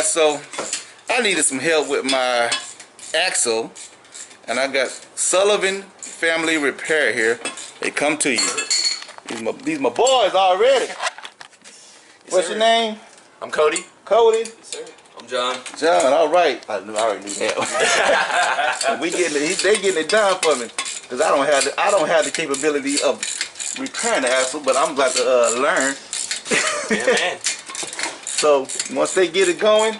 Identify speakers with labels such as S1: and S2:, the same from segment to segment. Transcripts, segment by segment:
S1: guys, so I needed some help with my axle, and I got Sullivan Family Repair here. They come to you. These my boys already. What's your name?
S2: I'm Cody.
S1: Cody.
S2: Yes, sir. I'm John.
S1: John. All right. I already knew that. They getting it done for me, cause I don't have the capability of repairing the axle, but I'm about to learn.
S2: Yeah, man.
S1: So once they get it going,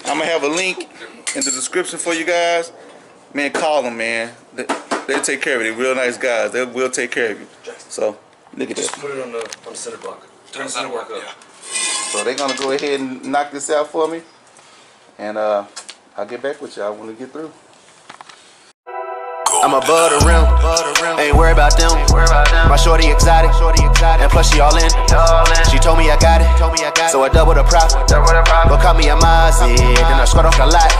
S1: I'm gonna have a link in the description for you guys. Man, call them, man. They'll take care of it. They're real nice guys. They will take care of you. So look at this.
S2: Just put it on the center block. Turn the center block up. Yeah.
S1: So they're gonna go ahead and knock this out for me, and I'll get back with y'all when we get through.
S3: I'm above the rim, ain't worried about them. My shorty exotic, and plus she all in. She told me I got it, so I double the profit. Go call me a Mozzie, then I squat off the lot.